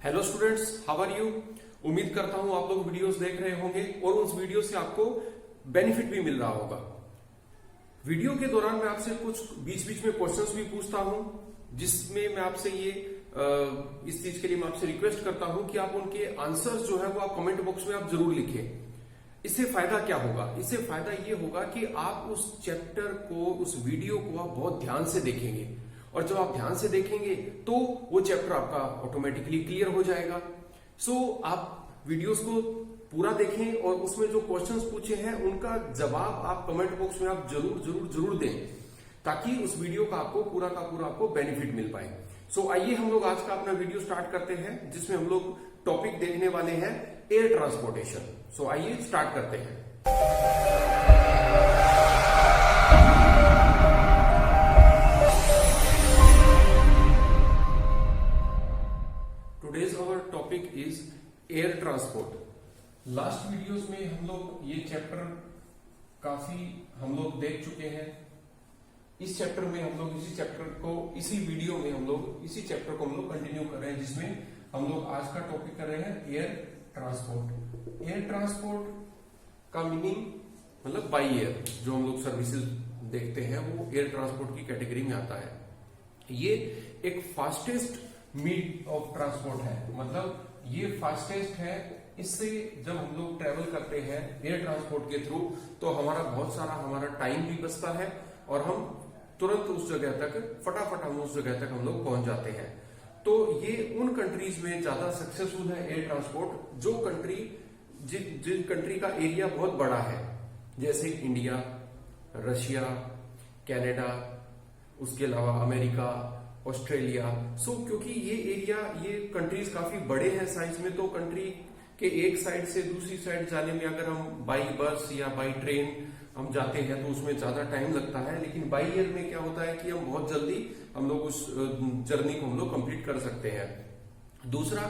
Hello students, how are you. उम्मीद करता हूं आप लोग वीडियोस देख रहे होंगे और उस वीडियो से आपको बेनिफिट भी मिल रहा होगा। वीडियो के दौरान मैं आपसे कुछ बीच बीच में क्वेश्चंस भी पूछता हूं, जिसमें मैं आपसे इस चीज के लिए मैं आपसे रिक्वेस्ट करता हूं कि आप उनके आंसर्स जो है वो आप कमेंट बॉक्स में आप जरूर लिखें। इससे फायदा क्या होगा? इससे फायदा ये होगा कि आप उस चैप्टर को, उस वीडियो को आप बहुत ध्यान से देखेंगे और जब आप ध्यान से देखेंगे तो वो चैप्टर आपका ऑटोमेटिकली क्लियर हो जाएगा। सो आप वीडियोस को पूरा देखें और उसमें जो क्वेश्चंस पूछे हैं उनका जवाब आप कमेंट बॉक्स में आप जरूर जरूर जरूर दें, ताकि उस वीडियो का पूरा आपको बेनिफिट मिल पाए। सो आइए हम लोग आज का अपना वीडियो स्टार्ट करते हैं, जिसमें हम लोग टॉपिक देखने वाले हैं एयर ट्रांसपोर्टेशन। सो आइए स्टार्ट करते हैं। Today's our topic is air transport. Last videos में हम लोग ये चैप्टर काफी हम लोग देख चुके हैं। इस चैप्टर में हम लोग इसी वीडियो में हम लोग इसी चैप्टर को हम लोग कंटिन्यू कर रहे हैं, जिसमें हम लोग आज का टॉपिक कर रहे हैं एयर ट्रांसपोर्ट। एयर ट्रांसपोर्ट का मीनिंग मतलब बाई एयर जो हम लोग सर्विसेज देखते हैं वो एयर ट्रांसपोर्ट की कैटेगरी में आता है। ये एक फास्टेस्ट मीड ऑफ ट्रांसपोर्ट है, मतलब ये फास्टेस्ट है। इससे जब हम लोग ट्रेवल करते हैं एयर ट्रांसपोर्ट के थ्रू तो हमारा टाइम भी बचता है और हम तुरंत उस जगह तक फटाफट हम लोग पहुंच जाते हैं। तो ये उन कंट्रीज में ज्यादा सक्सेसफुल है एयर ट्रांसपोर्ट जिन कंट्री का एरिया बहुत बड़ा है, जैसे इंडिया, रशिया, कनाडा, उसके अलावा अमेरिका, ऑस्ट्रेलिया। क्योंकि ये कंट्रीज काफी बड़े हैं साइज में, तो कंट्री के एक साइड से दूसरी साइड जाने में अगर हम बाई बस या बाई ट्रेन हम जाते हैं तो उसमें ज्यादा टाइम लगता है, लेकिन बाई एयर में क्या होता है कि हम बहुत जल्दी हम लोग उस जर्नी को हम लोग कंप्लीट कर सकते हैं। दूसरा,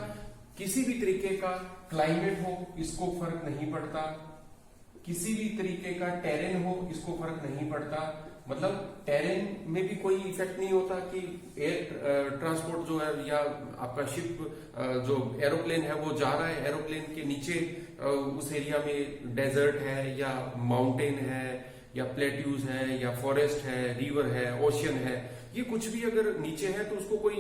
किसी भी तरीके का क्लाइमेट हो इसको फर्क नहीं पड़ता, किसी भी तरीके का टेरेन हो इसको फर्क नहीं पड़ता। मतलब टेरेन में भी कोई इफेक्ट नहीं होता कि एयर ट्रांसपोर्ट जो है या आपका शिप जो एरोप्लेन है वो जा रहा है, एरोप्लेन के नीचे उस एरिया में डेजर्ट है या माउंटेन है या प्लेट्यूज है या फॉरेस्ट है, रिवर है, ओशियन है, ये कुछ भी अगर नीचे है तो उसको कोई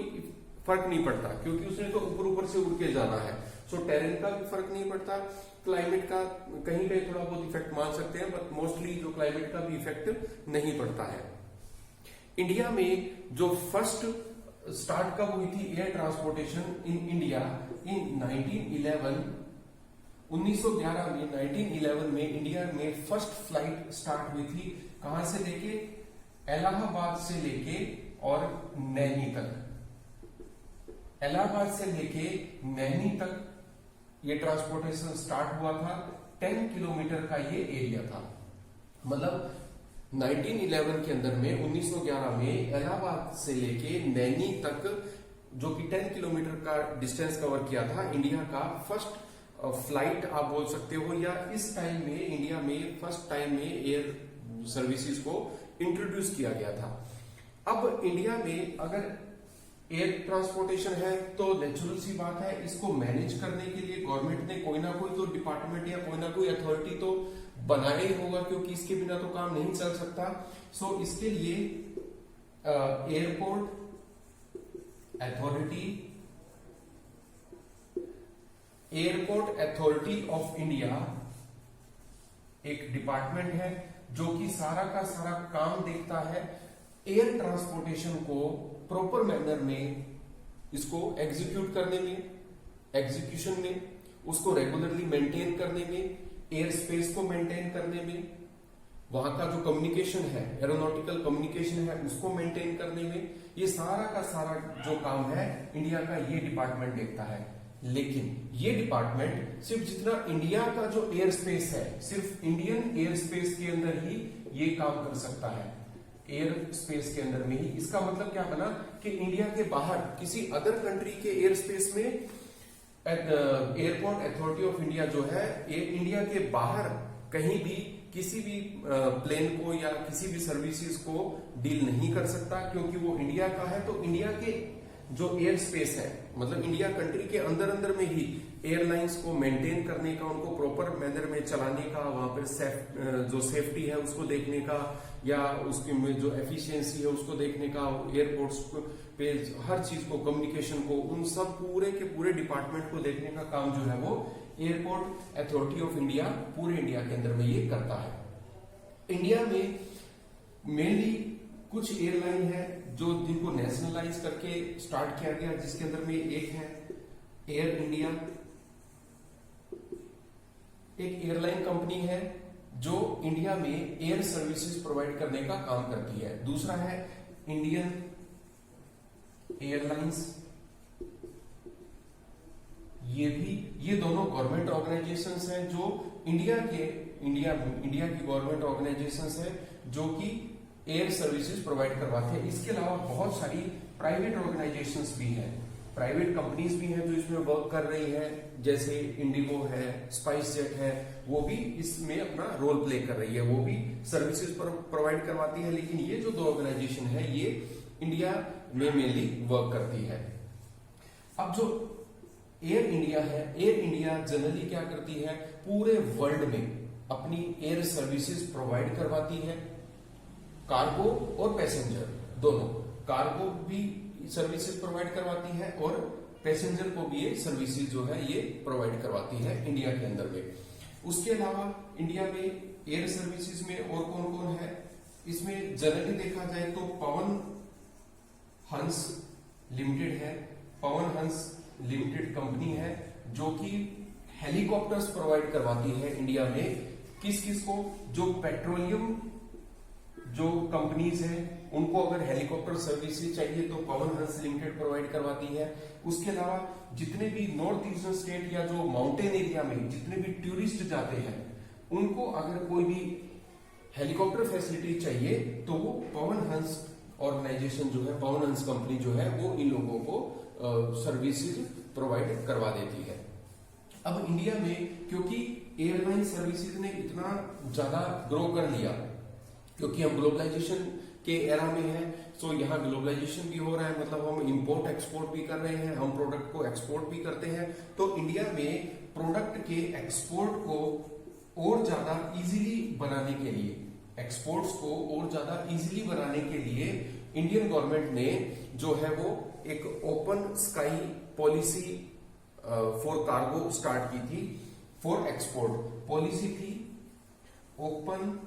फर्क नहीं पड़ता, क्योंकि उसने तो ऊपर से उड़ के जाना है। सो टेरेन का भी फर्क नहीं पड़ता, क्लाइमेट का कहीं थोड़ा बहुत इफेक्ट मान सकते हैं, बट मोस्टली जो क्लाइमेट का भी इफेक्ट नहीं पड़ता है। इंडिया में जो फर्स्ट स्टार्ट कब हुई थी एयर ट्रांसपोर्टेशन इन इंडिया, इन 1911 में इंडिया में फर्स्ट फ्लाइट स्टार्ट हुई थी। कहां से लेके? इलाहाबाद से लेके और नैनी तक। इलाहाबाद से लेके नैनी तक ये ट्रांसपोर्टेशन स्टार्ट हुआ था। 10 किलोमीटर का ये एरिया था। मतलब 1911 के अंदर में 1911 में इलाहाबाद से लेके नैनी तक, जो कि 10 किलोमीटर का डिस्टेंस कवर किया था, इंडिया का फर्स्ट फ्लाइट आप बोल सकते हो, या इस टाइम में इंडिया में फर्स्ट टाइम में एयर सर्विसेज को इंट्रोड्यूस किया गया था। अब इंडिया में अगर एयर ट्रांसपोर्टेशन है तो नेचुरल सी बात है, इसको मैनेज करने के लिए गवर्नमेंट ने कोई ना कोई तो डिपार्टमेंट या कोई ना कोई अथॉरिटी तो बनाया ही होगा, क्योंकि इसके बिना तो काम नहीं चल सकता। सो इसके लिए एयरपोर्ट अथॉरिटी ऑफ इंडिया एक डिपार्टमेंट है जो कि सारा का सारा काम देखता है एयर ट्रांसपोर्टेशन को प्रॉपर मैनर में इसको एग्जीक्यूट करने में, एग्जीक्यूशन में, उसको रेगुलरली मेंटेन करने में, एयर स्पेस को मेंटेन करने में, वहां का जो कम्युनिकेशन है, एरोनॉटिकल कम्युनिकेशन है, उसको मेंटेन करने में, ये सारा का सारा जो काम है इंडिया का ये डिपार्टमेंट देखता है। लेकिन ये डिपार्टमेंट सिर्फ जितना इंडिया का जो एयर स्पेस है, सिर्फ इंडियन एयर स्पेस के अंदर ही ये काम कर सकता है, एयर स्पेस के अंदर में ही। इसका मतलब क्या बना कि इंडिया के बाहर किसी अदर कंट्री के एयर स्पेस में एयरपोर्ट अथॉरिटी ऑफ इंडिया जो है, इंडिया के बाहर कहीं भी किसी भी प्लेन को या किसी भी सर्विसेज को डील नहीं कर सकता, क्योंकि वो इंडिया का है। तो इंडिया के जो एयर स्पेस है, मतलब इंडिया कंट्री के अंदर अंदर में ही एयरलाइंस को मेंटेन करने का, उनको प्रॉपर मैनर में चलाने का, वहां पर जो सेफ्टी है उसको देखने का, या उसकी में जो एफिशिएंसी है उसको देखने का, एयरपोर्ट्स पे हर चीज को, कम्युनिकेशन को, उन सब पूरे के पूरे डिपार्टमेंट को देखने का काम जो है वो एयरपोर्ट अथॉरिटी ऑफ इंडिया पूरे इंडिया के अंदर में ये करता है। इंडिया में मेनली कुछ एयरलाइन है जो जिनको नेशनलाइज करके स्टार्ट किया गया, जिसके अंदर में एक है एयर इंडिया, एक एयरलाइन कंपनी है जो इंडिया में एयर सर्विसेज प्रोवाइड करने का काम करती है। दूसरा है इंडियन एयरलाइंस, ये दोनों गवर्नमेंट ऑर्गेनाइजेशंस हैं जो इंडिया की गवर्नमेंट ऑर्गेनाइजेशंस है जो कि एयर सर्विसेज प्रोवाइड करवाते हैं। इसके अलावा बहुत सारी प्राइवेट ऑर्गेनाइजेशंस भी हैं, प्राइवेट कंपनीज भी हैं जो इसमें वर्क कर रही हैं, जैसे इंडिगो है, स्पाइस जेट है, वो भी इसमें अपना रोल प्ले कर रही है, वो भी सर्विसेज प्रोवाइड करवाती है। लेकिन ये जो दो ऑर्गेनाइजेशन है ये इंडिया में मेनली वर्क करती है। अब जो एयर इंडिया है, एयर इंडिया जनरली क्या करती है, पूरे वर्ल्ड में अपनी एयर सर्विसेज प्रोवाइड करवाती है, कार्गो और पैसेंजर दोनों। कार्गो भी सर्विसेज प्रोवाइड करवाती है और पैसेंजर को भी ये सर्विसेज जो है ये प्रोवाइड करवाती है इंडिया के अंदर में। उसके अलावा इंडिया में एयर सर्विसेज में और कौन कौन है, इसमें जनरली देखा जाए तो पवन हंस लिमिटेड है। पवन हंस लिमिटेड कंपनी है जो कि हेलीकॉप्टर्स प्रोवाइड करवाती है इंडिया में। किस किस को, जो पेट्रोलियम जो कंपनीज हैं उनको अगर हेलीकॉप्टर सर्विसेज चाहिए तो पवन हंस लिमिटेड प्रोवाइड करवाती है। उसके अलावा जितने भी नॉर्थ ईस्टर्न स्टेट या जो माउंटेन एरिया में जितने भी टूरिस्ट जाते हैं उनको अगर कोई भी हेलीकॉप्टर फैसिलिटी चाहिए तो वो पवन हंस ऑर्गेनाइजेशन जो है, पवन हंस कंपनी जो है वो इन लोगों को सर्विसेज प्रोवाइड करवा देती है। अब इंडिया में क्योंकि एयरलाइन सर्विसेज ने इतना ज्यादा ग्रो कर लिया, क्योंकि हम ग्लोबलाइजेशन के एरा में हैं, सो यहाँ ग्लोबलाइजेशन भी हो रहा है, मतलब हम इंपोर्ट एक्सपोर्ट भी कर रहे हैं, हम प्रोडक्ट को एक्सपोर्ट भी करते हैं। तो इंडिया में प्रोडक्ट के एक्सपोर्ट को और ज्यादा इजीली बनाने के लिए, एक्सपोर्ट्स को और ज्यादा इजीली बनाने के लिए इंडियन गवर्नमेंट ने जो है वो एक open sky policy for cargo start की थी, फॉर एक्सपोर्ट। पॉलिसी थी open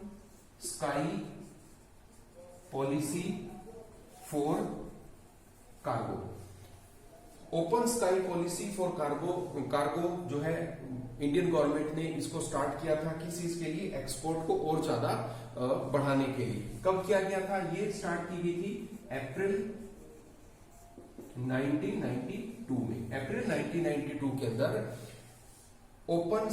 sky policy for cargo. Open sky policy for cargo जो है इंडियन गवर्नमेंट ने इसको स्टार्ट किया था, किस चीज के लिए, एक्सपोर्ट को और ज्यादा बढ़ाने के लिए। कब किया गया था, ये स्टार्ट की गई थी अप्रैल 1992 में। अप्रैल 1992 के अंदर open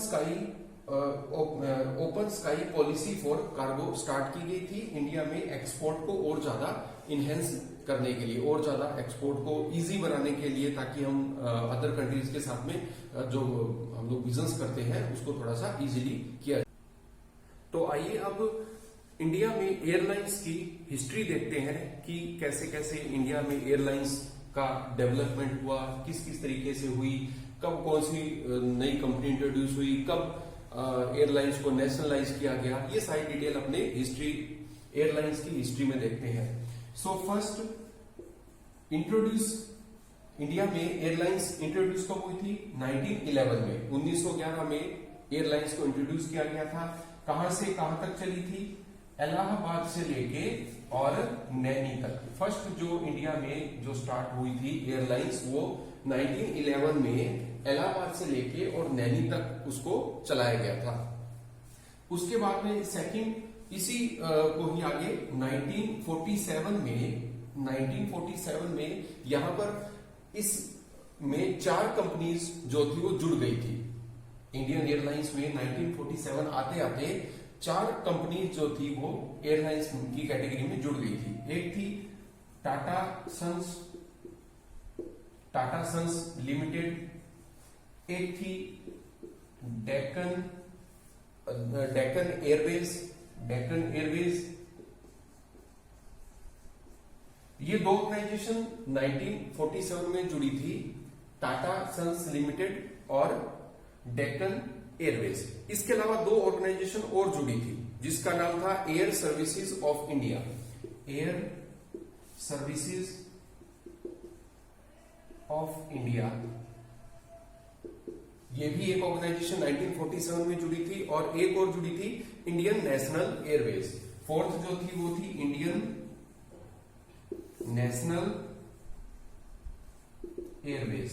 sky policy for cargo start की गई थी इंडिया में, एक्सपोर्ट को और ज्यादा इनहेंस करने के लिए, और ज्यादा एक्सपोर्ट को इजी बनाने के लिए, ताकि हम अदर कंट्रीज के साथ में जो हम लोग बिजनेस करते हैं उसको थोड़ा सा इजीली किया जाए। तो आइए अब इंडिया में एयरलाइंस की हिस्ट्री देखते हैं कि कैसे कैसे इंडिया में एयरलाइंस का डेवलपमेंट हुआ, किस किस तरीके से हुई, कब कौन सी नई कंपनी इंट्रोड्यूस हुई, कब एयरलाइंस को नेशनलाइज किया गया, ये सारी डिटेल अपने हिस्ट्री, एयरलाइंस की हिस्ट्री में देखते हैं। सो फर्स्ट इंट्रोड्यूस इंडिया में एयरलाइंस इंट्रोड्यूस कब हुई थी, 1911 में। 1911 में एयरलाइंस को इंट्रोड्यूस किया गया था। कहां से कहां तक चली थी, इलाहाबाद से लेके और नैनी तक। फर्स्ट जो इंडिया में जो स्टार्ट हुई थी एयरलाइंस वो 1911 में इलाहाबाद से लेके और नैनी तक उसको चलाया गया था। उसके बाद में सेकंड इसी को ही आगे 1947 में यहां पर इस में 4 कंपनीज जो थी वो जुड़ गई थी। इंडियन एयरलाइंस में 1947 आते आते 4 कंपनी जो थी वो एयरलाइंस की कैटेगरी में जुड़ गई थी। एक थी टाटा सन्स लिमिटेड, एक थी डेक्कन एयरवेज, ये दो ऑर्गेनाइजेशन 1947 में जुड़ी थी, टाटा सन्स लिमिटेड और डेक्कन एयरवेज। इसके अलावा दो ऑर्गेनाइजेशन और जुड़ी थी जिसका नाम था air services of India. Air services of India, ये भी एक ऑर्गेनाइजेशन 1947 में जुड़ी थी, और एक और जुड़ी थी इंडियन नेशनल एयरवेज। फोर्थ जो थी वो थी इंडियन नेशनल एयरवेज।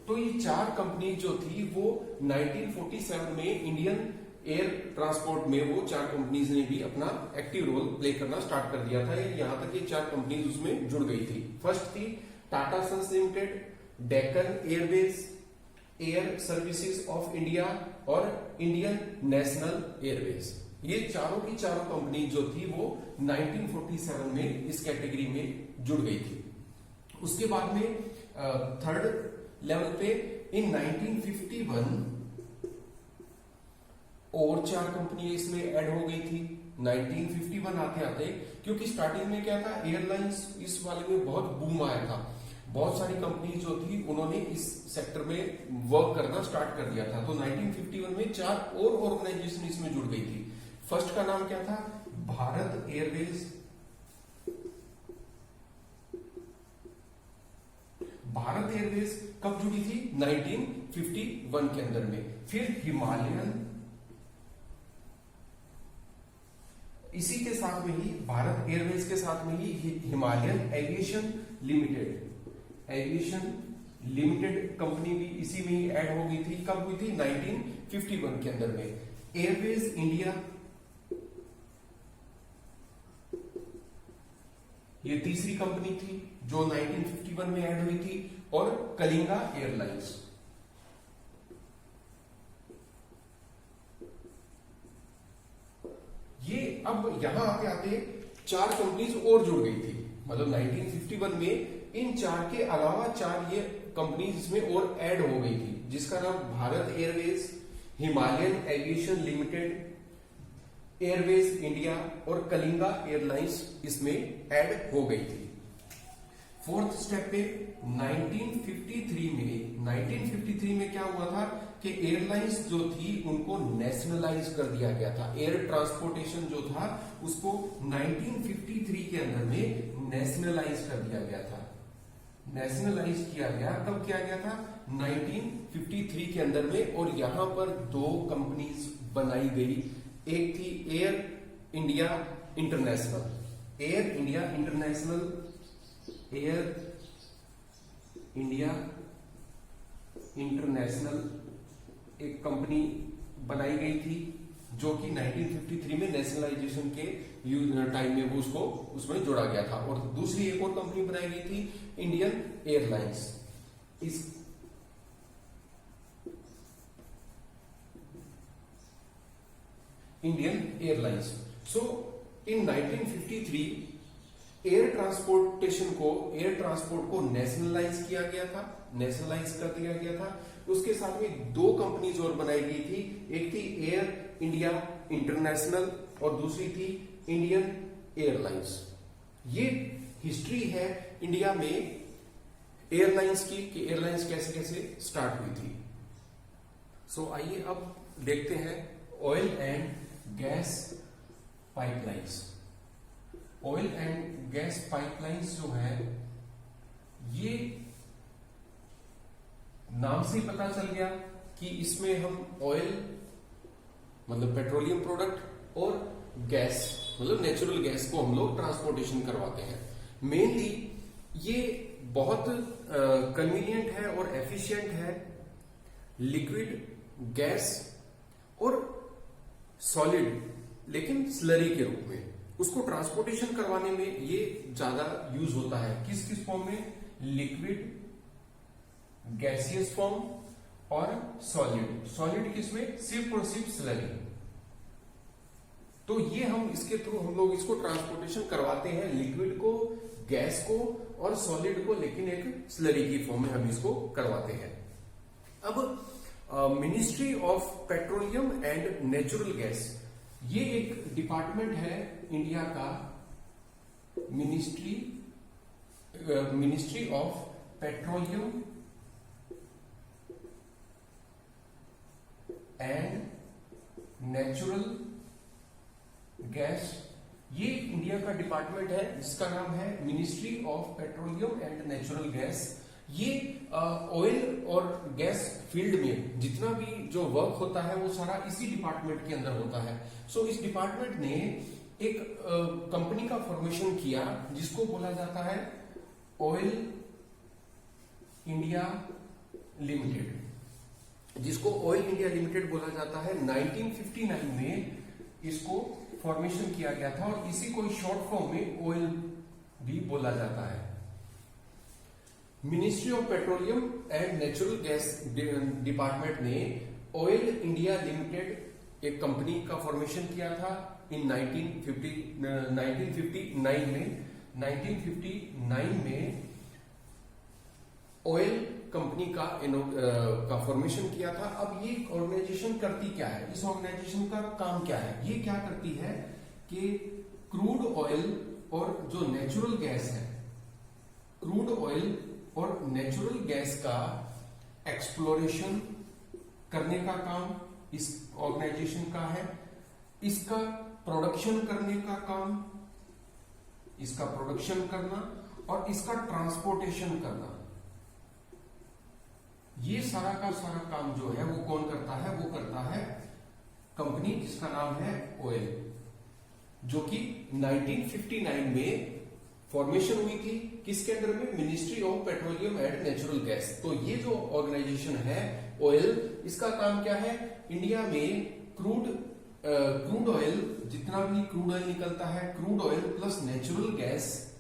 तो ये चार कंपनी जो थी वो 1947 में इंडियन एयर ट्रांसपोर्ट में वो चार कंपनीज ने भी अपना एक्टिव रोल प्ले करना स्टार्ट कर दिया था। यहां तक ये चार कंपनीज उसमें जुड़ गई थी। फर्स्ट थी Tata sons limited, Deccan airways, air services of India और इंडियन नेशनल एयरवेज। ये चारों की चारों कंपनी जो थी वो 1947 में इस कैटेगरी में जुड़ गई थी। उसके बाद में थर्ड लेवल पे इन 1951 और चार कंपनी इसमें ऐड हो गई थी। 1951 आते आते, क्योंकि स्टार्टिंग में क्या था, एयरलाइंस इस वाले में बहुत बूम आया था, बहुत सारी कंपनी जो थी उन्होंने इस सेक्टर में वर्क करना स्टार्ट कर दिया था। तो 1951 में चार और ऑर्गेनाइजेशन इसमें जुड़ गई थी। फर्स्ट का नाम क्या था, भारत एयरवेज। भारत एयरवेज कब जुड़ी थी, 1951 के अंदर में। फिर हिमालयन, इसी के साथ में ही भारत एयरवेज के साथ में ही हिमालयन एविएशन लिमिटेड कंपनी भी इसी में ही ऐड हो गई थी। कब हुई थी, 1951 के अंदर में। एयरवेज इंडिया, ये तीसरी कंपनी थी जो 1951 में ऐड हुई थी, और कलिंगा एयरलाइंस। ये अब यहां आते आते चार कंपनीज और जुड़ गई थी। मतलब 1951 में इन चार के अलावा चार ये कंपनीज इसमें और ऐड हो गई थी, जिसका नाम Bharat Airways, Himalayan aviation limited, Airways India और कलिंगा एयरलाइंस इसमें ऐड हो गई थी। फोर्थ स्टेप पे 1953 में क्या हुआ था कि एयरलाइंस जो थी उनको नेशनलाइज कर दिया गया था। एयर ट्रांसपोर्टेशन जो था उसको 1953 के अंदर में नेशनलाइज कर दिया गया था। नेशनलाइज किया गया, कब किया गया था, 1953 के अंदर में। और यहां पर दो कंपनीज बनाई गई, एक थी air India international, air India international एक कंपनी बनाई गई थी, जो कि 1953 में नेशनलाइजेशन के टाइम में वो उसको उसमें जोड़ा गया था। और दूसरी एक और कंपनी बनाई गई थी, इंडियन एयरलाइंस। इस इंडियन एयरलाइंस। सो इन 1953 एयर ट्रांसपोर्ट को नेशनलाइज किया गया था, नेशनलाइज कर दिया गया था। उसके साथ में दो कंपनीज और बनाई गई थी, एक थी एयर इंडिया इंटरनेशनल और दूसरी थी इंडियन एयरलाइंस। ये हिस्ट्री है इंडिया में एयरलाइंस की, कि एयरलाइंस कैसे कैसे स्टार्ट हुई थी। सो आइए अब देखते हैं oil and gas pipelines. Oil and gas pipelines जो है, ये नाम से ही पता चल गया कि इसमें हम ऑयल मतलब पेट्रोलियम प्रोडक्ट और गैस मतलब नेचुरल गैस को हम लोग ट्रांसपोर्टेशन करवाते हैं। मेनली ये बहुत कन्वीनियंट है और एफिशिएंट है। लिक्विड, गैस और सॉलिड लेकिन स्लरी के रूप में उसको ट्रांसपोर्टेशन करवाने में ये ज्यादा यूज होता है। किस किस फॉर्म में, लिक्विड, गैसियस फॉर्म और सॉलिड। सॉलिड किसमें, सिर्फ और सिर्फ स्लरी। तो ये हम इसके थ्रू हम लोग इसको ट्रांसपोर्टेशन करवाते हैं, लिक्विड को, गैस को और सॉलिड को, लेकिन एक स्लरी की फॉर्म में हम इसको करवाते हैं। अब ministry of petroleum and natural gas, ये एक डिपार्टमेंट है इंडिया का ministry of petroleum and natural gas. ये इंडिया का डिपार्टमेंट है जिसका नाम है ministry of petroleum and natural gas. ये ऑयल और गैस फील्ड में जितना भी जो वर्क होता है वो सारा इसी डिपार्टमेंट के अंदर होता है। सो इस डिपार्टमेंट ने एक कंपनी का फॉर्मेशन किया जिसको बोला जाता है ऑयल इंडिया लिमिटेड, जिसको ऑयल इंडिया लिमिटेड बोला जाता है। 1959 में इसको फॉर्मेशन किया गया था और इसी को शॉर्ट फॉर्म में ऑयल भी बोला जाता है। Ministry of petroleum and natural gas department ने ऑयल इंडिया लिमिटेड एक कंपनी का फॉर्मेशन किया था इन 1959 में ऑयल कंपनी का फॉर्मेशन किया था। अब ये ऑर्गेनाइजेशन करती क्या है, इस ऑर्गेनाइजेशन का काम क्या है? ये क्या करती है कि क्रूड ऑयल और जो नेचुरल गैस है, क्रूड ऑयल और नेचुरल गैस का एक्सप्लोरेशन करने का काम इस ऑर्गेनाइजेशन का है। इसका प्रोडक्शन करने का काम, इसका प्रोडक्शन करना और इसका ट्रांसपोर्टेशन करना, ये सारा का सारा काम जो है वो कौन करता है? वो करता है कंपनी जिसका नाम है ऑयल, जो कि 1959 में फॉर्मेशन हुई थी। किसके अंडर में? Ministry of petroleum and natural gas. तो ये जो ऑर्गेनाइजेशन है ऑयल, इसका काम क्या है? इंडिया में क्रूड ऑयल, जितना भी क्रूड ऑयल निकलता है, crude oil plus natural gas,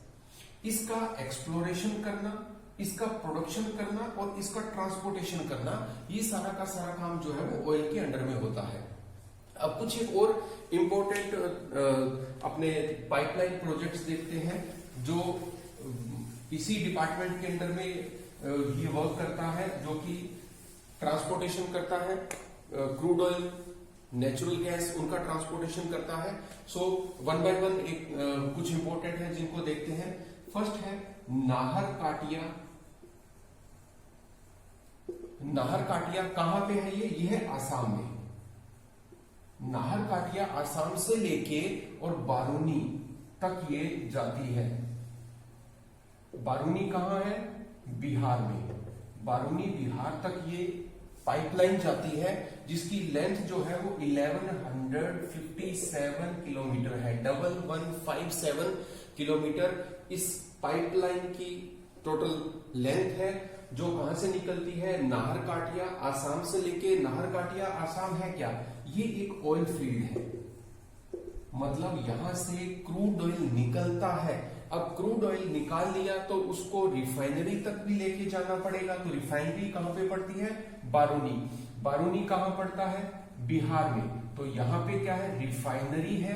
इसका एक्सप्लोरेशन करना, इसका प्रोडक्शन करना और इसका ट्रांसपोर्टेशन करना, ये सारा का सारा काम जो है वो ऑयल के अंडर में होता है। अब कुछ एक और इंपॉर्टेंट अपने पाइपलाइन प्रोजेक्ट्स देखते हैं जो इसी डिपार्टमेंट के अंडर में ये वर्क करता है, जो कि ट्रांसपोर्टेशन करता है। क्रूड ऑयल, नेचुरल गैस, उनका ट्रांसपोर्टेशन करता है। सो वन बाय वन एक कुछ इंपॉर्टेंट है जिनको देखते हैं। फर्स्ट है नाहर काटिया। नाहर काटिया कहां पे है? ये है आसाम में। नाहर काटिया आसाम से लेके और बारूनी तक ये जाती है। बारूनी कहां है? बिहार में। बारूनी बिहार तक ये पाइपलाइन जाती है, जिसकी लेंथ जो है वो 1157 किलोमीटर है। 1157 किलोमीटर इस पाइपलाइन की टोटल लेंथ है, जो कहां से निकलती है? नाहर काटिया आसाम से लेके। नाहर काटिया आसाम है क्या? ये एक ऑयल फील्ड है, मतलब यहां से क्रूड ऑयल निकलता है। अब क्रूड ऑयल निकाल लिया तो उसको रिफाइनरी तक भी लेके जाना पड़ेगा। तो रिफाइनरी कहां पे पड़ती है? बारूनी। बारूनी कहां पड़ता है? बिहार में। तो यहां पे क्या है? रिफाइनरी है।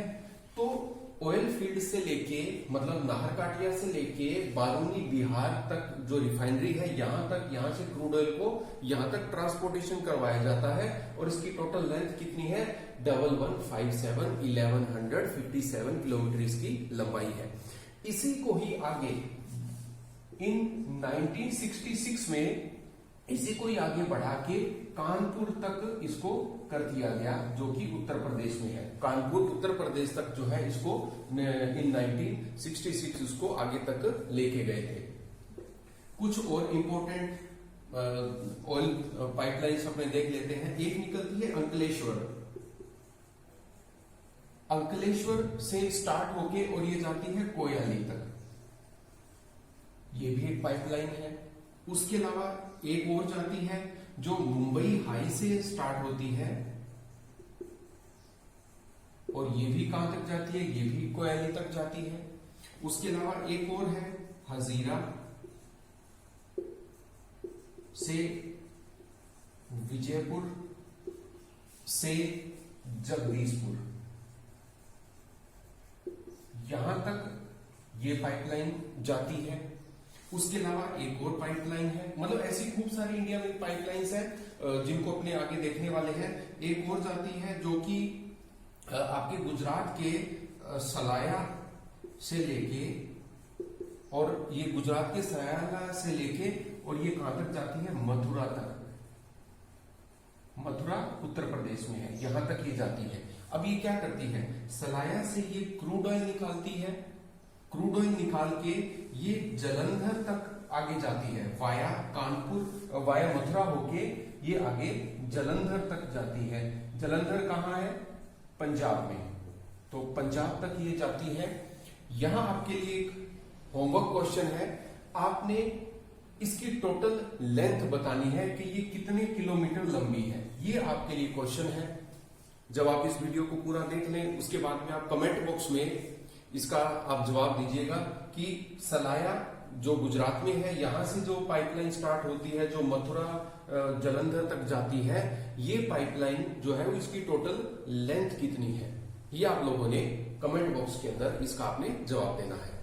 तो ऑयल फील्ड से लेके, मतलब नाहर काटिया से लेके बारूनी बिहार तक जो रिफाइनरी है, यहां तक, यहां से क्रूड ऑयल को यहां तक ट्रांसपोर्टेशन करवाया जाता है। और इसकी टोटल लेंथ कितनी है? 1157 किलोमीटर इसकी लंबाई है। इसी को ही आगे इन 1966 में इसी को ही आगे बढ़ा के कानपुर तक इसको कर दिया गया, जो कि उत्तर प्रदेश में है। कानपुर उत्तर प्रदेश तक जो है इसको इन 1966 इसको आगे तक लेके गए थे। कुछ और इंपॉर्टेंट ऑयल पाइपलाइंस अपने देख लेते हैं। एक निकलती है अंकलेश्वर। अंकलेश्वर से स्टार्ट होके और ये जाती है कोयली तक, ये भी एक पाइपलाइन है। उसके अलावा एक और जाती है जो मुंबई हाई से स्टार्ट होती है, और ये भी कहां तक जाती है? ये भी कोयली तक जाती है। उसके अलावा एक और है हजीरा से विजयपुर से जगदीशपुर, यहां तक ये पाइपलाइन जाती है। उसके अलावा एक और पाइपलाइन है, मतलब ऐसी खूब सारी इंडिया में पाइपलाइंस हैं जिनको अपने आगे देखने वाले हैं। एक और जाती है जो कि आपके गुजरात के सलाया से लेके और ये गुजरात के सयाला से लेके और ये कहां तक जाती है, मथुरा तक। मथुरा उत्तर प्रदेश में है, यहां तक ये जाती है। अब ये क्या करती है, सलाया से ये क्रूड ऑयल निकालती है, क्रूड ऑयल निकाल के ये जलंधर तक आगे जाती है, वाया कानपुर, वाया मथुरा होके ये आगे जलंधर तक जाती है। जलंधर कहाँ है, पंजाब में, तो पंजाब तक ये जाती है। यहां आपके लिए एक होमवर्क क्वेश्चन है, आपने इसकी टोटल लेंथ बतानी है कि ये कितने किलोमीटर लंबी है। ये आपके लिए क्वेश्चन है। जब आप इस वीडियो को पूरा देख लें उसके बाद में आप कमेंट बॉक्स में इसका आप जवाब दीजिएगा कि सलाया जो गुजरात में है, यहां से जो पाइपलाइन स्टार्ट होती है, जो मथुरा जलंधर तक जाती है, ये पाइपलाइन जो है इसकी टोटल लेंथ कितनी है। ये आप लोगों ने कमेंट बॉक्स के अंदर इसका आपने जवाब देना है।